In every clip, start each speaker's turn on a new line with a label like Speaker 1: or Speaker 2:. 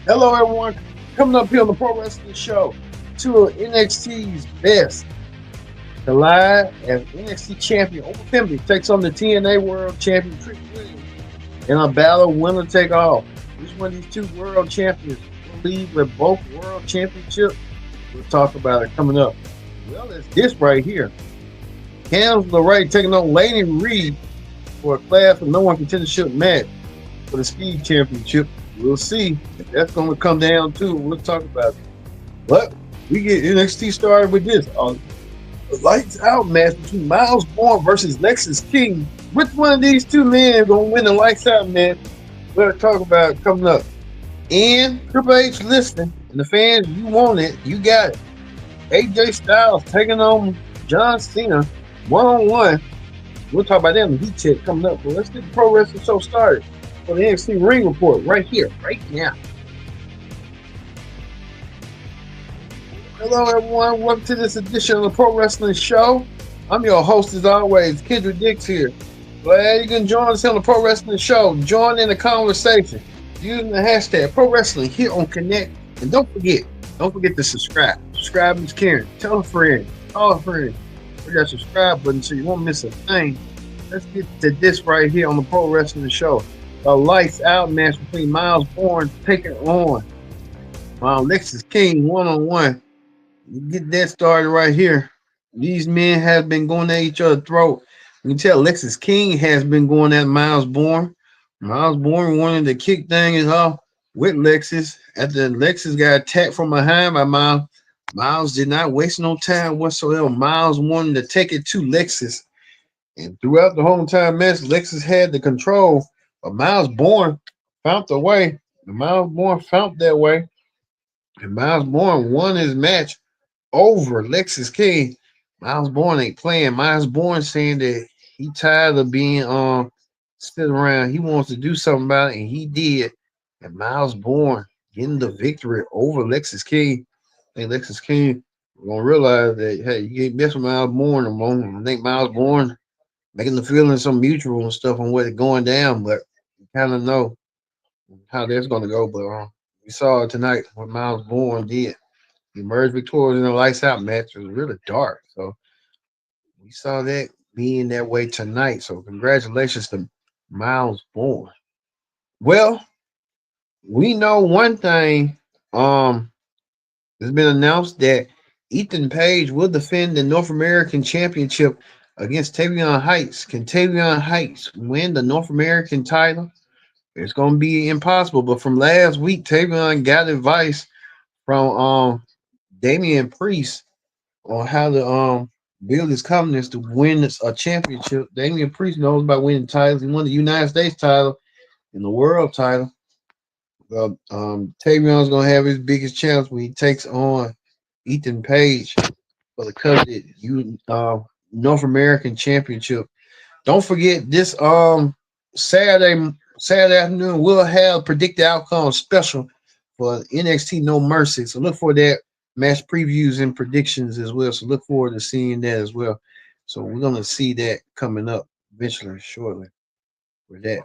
Speaker 1: Hello, everyone. Coming up here on the Pro Wrestling Show, two of NXT's best collide as NXT Champion Oba Femi takes on the TNA World Champion Trick Williams in a battle winner take all. Which one of these two world champions will lead with both world championships? We'll talk about it coming up. Well, it's this right here. Candice LeRae taking on Lady Reed for a class of no one contendership match for the Speed Championship. We'll see if that's going to come down to. We'll talk about it. But we get NXT started with this. Lights out match between Miles Bourne versus Lexis King. Which one of these two men going to win the lights out match? We'll talk about it coming up. And Triple H listening. And the fans, you want it. You got it. AJ Styles taking on John Cena one-on-one. We'll talk about that in the heat check coming up. But let's get the Pro Wrestling Show started for the NXT Ring Report right here, right now. Hello, everyone. Welcome to this edition of the Pro Wrestling Show. I'm your host, as always, Kendrick Dix here. Glad you can join us on the Pro Wrestling Show. Join in the conversation using the hashtag Pro Wrestling here on Connect. And don't forget to subscribe. Subscribe is caring. Tell a friend. Call a friend. Hit that subscribe button so you won't miss a thing. Let's get to this right here on the Pro Wrestling Show. A lights out match between Miles Bourne taking on Lexis King one-on-one. You get that started right here. These men have been going at each other's throat. You can tell Lexis King has been going at Miles Bourne. Miles Bourne wanted to kick things off with Lexis. After Lexis got attacked from behind by Miles, Miles did not waste no time whatsoever. Miles wanted to take it to Lexis. And throughout the whole entire match, Lexis had the control. But Miles Bourne found the way. Miles Bourne found that way. And Miles Bourne won his match over Lexis King. Miles Bourne ain't playing. Miles Bourne saying that he tired of being sitting around. He wants to do something about it, and he did. And Miles Bourne getting the victory over Lexis King. I think Lexis King gonna realize that, hey, you can't mess with Miles Bourne no more. I think Miles Bourne making the feeling some mutual and stuff on what's going down, but you kind of know how that's going to go. But we saw it tonight what Miles Bourne did. He emerged victorious in the lights out match. It was really dark, so we saw that being that way tonight. So congratulations to Miles Bourne. Well, we know one thing. It's been announced that Ethan Page will defend the North American Championship against Tavion Heights. Can Tavion Heights win the North American title? It's going to be impossible. But from last week, Tavion got advice from Damian Priest on how to build his confidence to win a championship. Damian Priest knows about winning titles. He won the United States title and the world title. Tavion's going to have his biggest chance when he takes on Ethan Page for the coveted North American Championship. Don't forget this Saturday afternoon we'll have predicted outcome special for NXT No Mercy. So look for that match previews and predictions as well. So look forward to seeing that as well. So we're gonna see that coming up eventually shortly for that.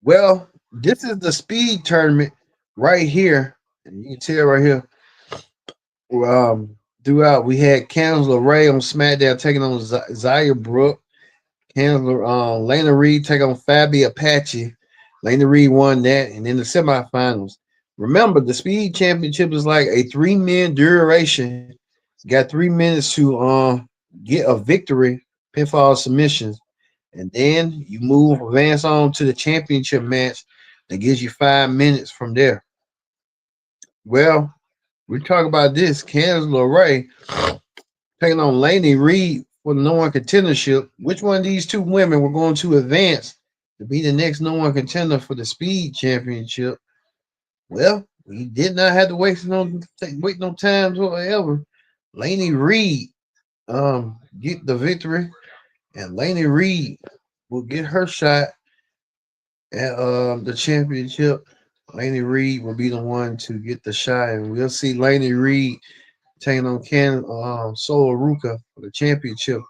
Speaker 1: Well, this is the speed tournament right here. And you can tell right here. Throughout, we had Candice LeRae on SmackDown taking on Zaya Brooke. Lena Reed taking on Fabi Apache. Lena Reed won that, and then the semifinals. Remember, the Speed Championship is like a 3-minute duration. You got 3 minutes to get a victory, pinfall submissions, and then you advance on to the championship match that gives you 5 minutes from there. Well, we talk about this. Candice LeRae taking on Lena Reed for the number one contendership. Which one of these two women were going to advance to be the next number one contender for the Speed Championship? Well, we did not have to wait no time whatsoever. Lena Reed get the victory, and Lena Reed will get her shot at the championship. Lena Reed will be the one to get the shot, and we'll see Lena Reed taking on Solo Ruka for the championship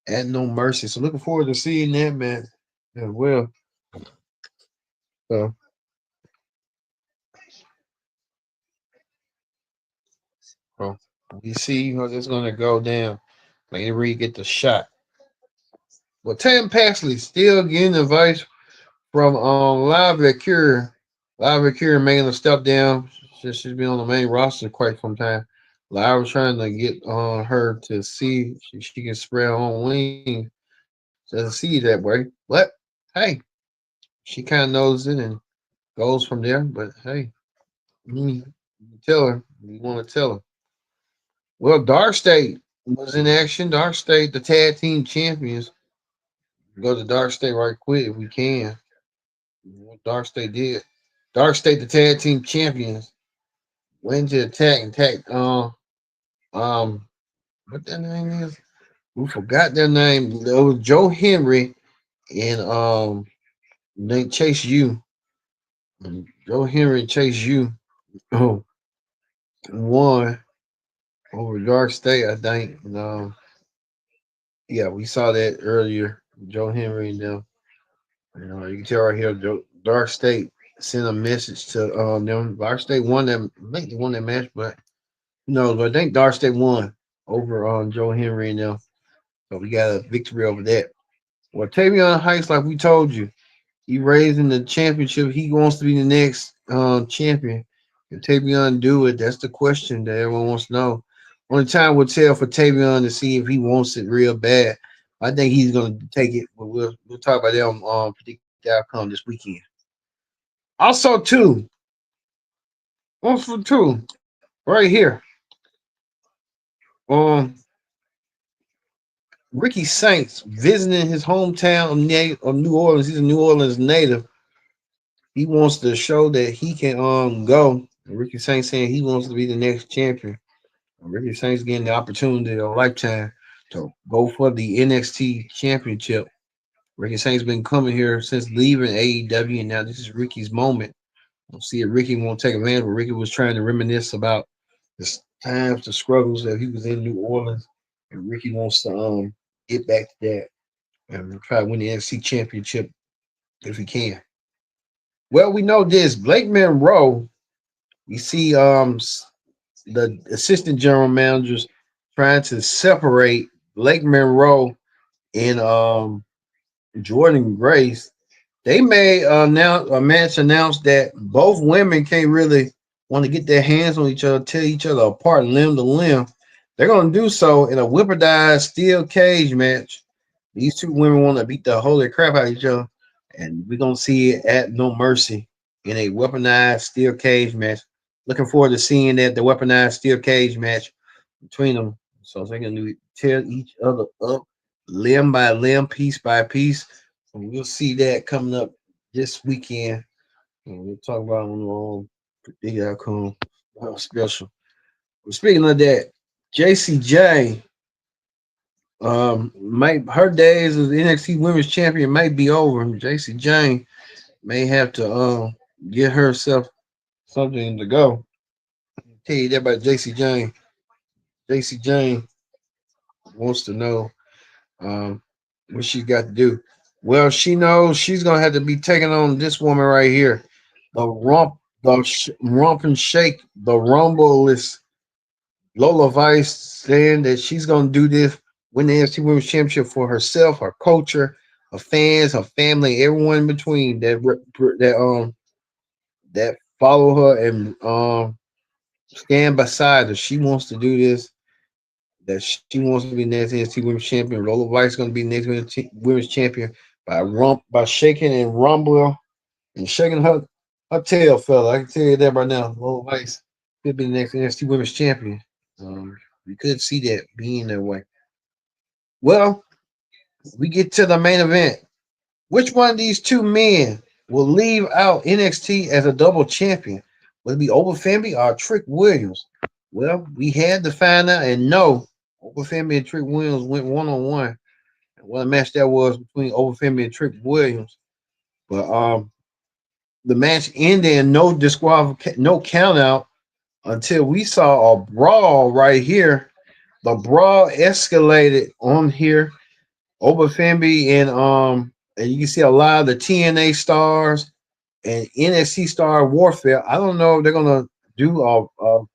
Speaker 1: at No Mercy. So looking forward to seeing that, man, as well. So So we see how this gonna go down. Let Reed get the shot. Well, Tam Paxley still getting advice from Lava Cure. Lava Cure making a step down since she's been on the main roster quite some time. Lava trying to get her to see if she can spread her own wings. Doesn't see it that way. But hey, she kind of knows it and goes from there. But hey, you tell her. You want to tell her. Well, Dark State was in action. Dark State, the tag team champions. Go to Dark State right quick if we can. What Dark State did. Dark State, the tag team champions, went to attack and attacked what that name is? We forgot their name. It was Joe Henry and they Chase U. And Joe Henry and Chase U won over Dark State, I think. And, yeah, we saw that earlier. Joe Henry and them. You can tell right here, Dark State sent a message to them. Dark State won that. I think they won that match, but no, but I think Dark State won over Joe Henry and them. So we got a victory over that. Well, Tavion Heights, like we told you, he raising the championship. He wants to be the next champion. Can Tavion do it? That's the question that everyone wants to know. Only time will tell for Tavion to see if he wants it real bad. I think he's going to take it, but we'll talk about that on predicted outcome this weekend. Also, too, one for two, right here. Um, Ricky Saints visiting his hometown of New Orleans. He's a New Orleans native. He wants to show that he can go. And Ricky Saints saying he wants to be the next champion. And Ricky Saints getting the opportunity of a lifetime to go for the NXT Championship. Ricky Saints been coming here since leaving AEW, and now this is Ricky's moment. We'll see if Ricky won't take advantage. But Ricky was trying to reminisce about the times, the struggles that he was in New Orleans, and Ricky wants to get back to that and try to win the NXT Championship if he can. Well, we know this. Blake Monroe, we see the assistant general managers trying to separate Blake Monroe and Jordan Grace. They made now a match announced that both women can't really want to get their hands on each other, tear each other apart limb to limb. They're going to do so in a weaponized steel cage match. These two women want to beat the holy crap out of each other, and we're going to see it at No Mercy in a weaponized steel cage match. Looking forward to seeing that the weaponized steel cage match between them. So they're going to tear each other up limb by limb, piece by piece. And we'll see that coming up this weekend. And we'll talk about it on the outcome special. Well, speaking of that, JCJ might her days as NXT Women's Champion might be over. JC Jane may have to get herself something to go. I'll tell you that about JC Jane. JC Jane wants to know what she's got to do. Well, she knows she's gonna have to be taking on this woman right here, rump and shake, the rumbleless Lola Vice, saying that she's gonna do this, win the NXT Women's Championship for herself, her culture, her fans, her family, everyone in between that follow her and stand beside her. She wants to do this. That she wants to be next NXT Women's Champion. Lola Vice is going to be next Women's Champion by shaking and rumble and shaking her tail, fella. I can tell you that right now. Lola Vice could be the next NXT Women's Champion. We could see that being that way. Well, we get to the main event. Which one of these two men will leave out NXT as a double champion? Will it be Oba Femi or Trick Williams? Well, we had to find out and know Oba Femi and Trick Williams went one-on-one. What a match that was between Oba Femi and Trick Williams. But the match ended in no disqualification, no count out until we saw a brawl right here. The brawl escalated on here. Oba Femi and you can see a lot of the TNA stars and NXT Star Warfare. I don't know if they're gonna do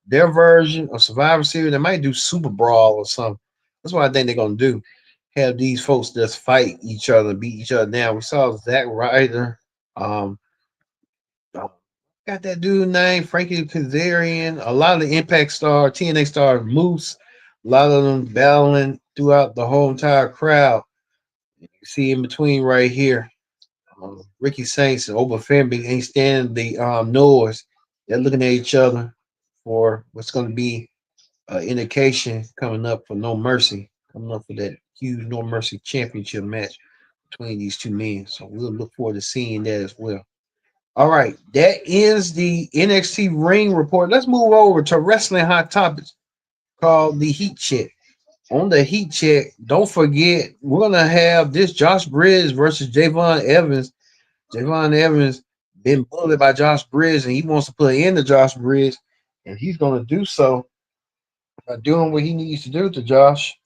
Speaker 1: their version of Survivor Series. They might do Super Brawl or something. That's what I think they're gonna do. Have these folks just fight each other, beat each other down. We saw Zack Ryder. Um, uh, got that dude named Frankie Kazarian. A lot of the Impact star, TNA star, Moose. A lot of them battling throughout the whole entire crowd. You see in between right here. Ricky Saints and Oba Femi ain't standing the noise. They're looking at each other for what's going to be an indication coming up for No Mercy, coming up for that huge No Mercy championship match between these two men. So we'll look forward to seeing that as well. All right, that ends the NXT Ring Report. Let's move over to Wrestling Hot Topics called the Heat Check. On the Heat Check, don't forget, we're going to have this Josh Bridges versus Javon Evans. Javon Evans been bullied by Josh Bridges, and he wants to put in to Josh Bridges, and he's going to do so by doing what he needs to do to Josh.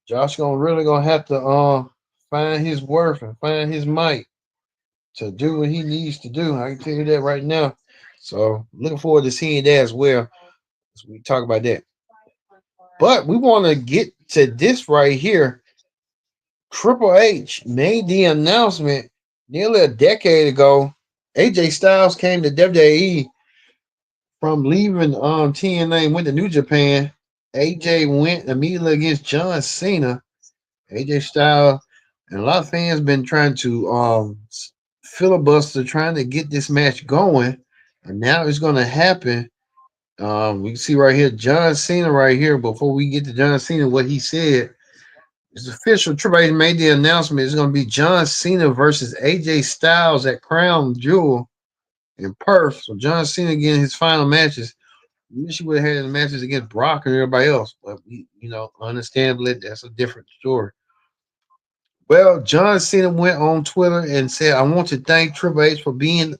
Speaker 1: Josh gonna have to find his worth and find his might to do what he needs to do. I can tell you that right now. So looking forward to seeing that as well as we talk about that. But we want to get to this right here. Triple H made the announcement nearly a decade ago. AJ Styles came to WWE from leaving TNA and went to New Japan. AJ went immediately against John Cena. AJ Styles and a lot of fans been trying to filibuster trying to get this match going, and now it's going to happen. We can see right here John Cena right here. Before we get to John Cena, what he said. It's official. Triple H made the announcement. It's going to be John Cena versus AJ Styles at Crown Jewel in Perth. So John Cena getting his final matches. We wish he would have had the matches against Brock and everybody else, but understandably, that's a different story. Well, John Cena went on Twitter and said, "I want to thank Triple H for being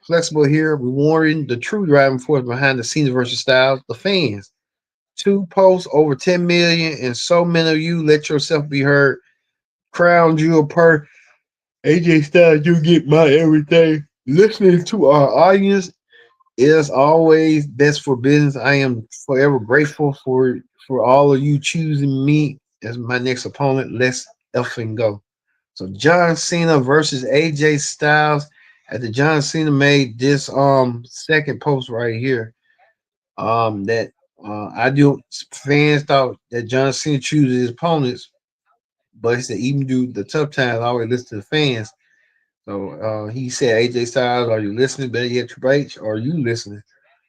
Speaker 1: flexible here, rewarding the true driving force behind the Cena versus Styles, the fans. Two posts over 10 million, and so many of you let yourself be heard. Crown Jewel per AJ Styles, you get my everything. Listening to our audience is always best for business. I am forever grateful for all of you choosing me as my next opponent. Let's effing go." So John Cena versus AJ Styles. After John Cena made this second post right here, that I do fans thought that John Cena chooses his opponents, but he said even do the tough times, I always listen to the fans. So he said, AJ Styles, are you listening? Better yet, Triple H, are you listening?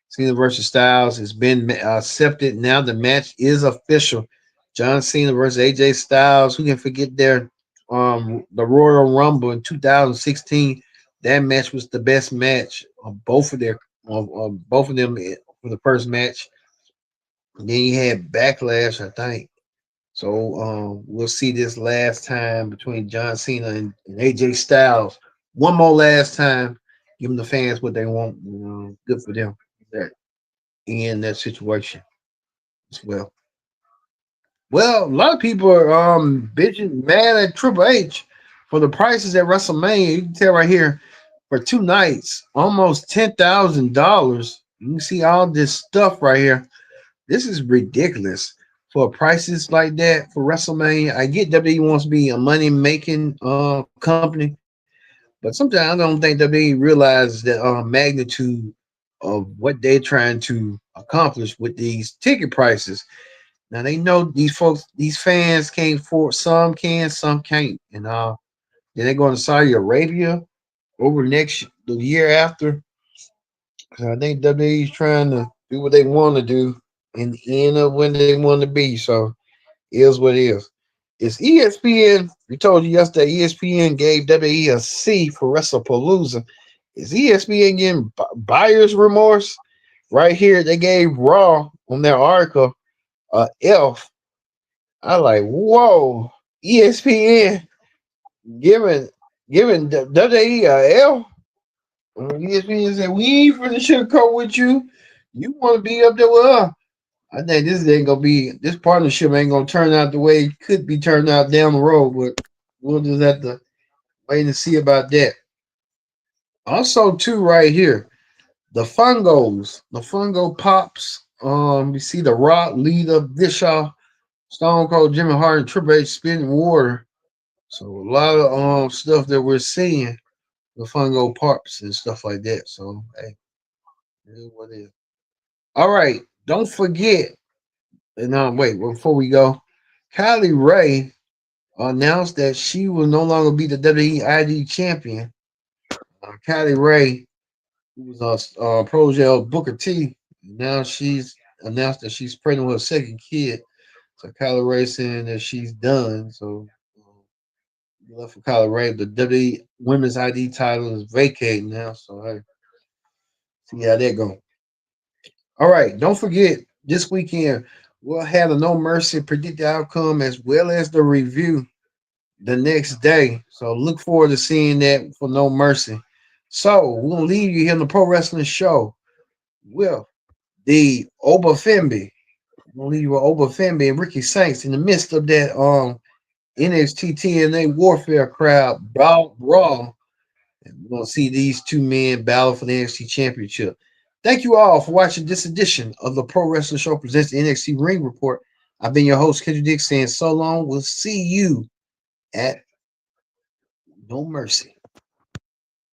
Speaker 1: Cena versus Styles has been accepted. Now the match is official. John Cena versus AJ Styles. Who can forget the Royal Rumble in 2016? That match was the best match of both of them for the first match. And then you had Backlash, I think. So we'll see this last time between John Cena and AJ Styles. One more last time. Give them the fans what they want. Good for them. That in that situation as well. Well, a lot of people are bitching mad at Triple H for the prices at WrestleMania. You can tell right here for 2 nights, almost $10,000. You can see all this stuff right here. This is ridiculous for prices like that for WrestleMania. I get WWE wants to be a money making company, but sometimes I don't think WWE realizes the magnitude of what they're trying to accomplish with these ticket prices. Now they know these folks, these fans can't afford. Some can, some can't, and then they're going to Saudi Arabia over the year after. So I think WWE is trying to do what they want to do and end up when they want to be. So it is what it is. It's ESPN. We told you yesterday. ESPN gave WWE a C for WrestlePalooza. Is ESPN getting buyer's remorse? Right here, they gave Raw on their article F. I like, whoa, ESPN giving WWE a L. ESPN said we ain't finna sugarcoat with you. You want to be up there with us? I think this partnership ain't gonna turn out the way it could be turned out down the road. But we'll just have to wait and see about that. Also, too, right here, The Fungo Pops. We see the Rock, Lita, Bischoff, Stone Cold, Jimmy Hart, and Triple H spitting water. So a lot of stuff that we're seeing, the Fungo Pops and stuff like that. So hey, it is what it is. All right, don't forget. And wait, before we go, Kylie Ray announced that she will no longer be the WWE champion. Kylie Ray, who was protege of Booker T, now she's announced that she's pregnant with a second kid. So Kylie Ray saying that she's done. So left for Kylie Ray. The WWE Women's ID title is vacating now. So hey, see how that go. All right, don't forget this weekend we'll have the No Mercy predicted outcome as well as the review the next day. So look forward to seeing that for No Mercy. So we're gonna leave you here on the Pro Wrestling Show with the Oba Femi. We'll leave you with Oba Femi and Ricky Saints in the midst of that NXT TNA Warfare crowd brawl. And we're gonna see these two men battle for the NXT Championship. Thank you all for watching this edition of the Pro Wrestling Show presents the NXT Ring Report. I've been your host, Kendrick Dick, saying so long. We'll see you at No Mercy.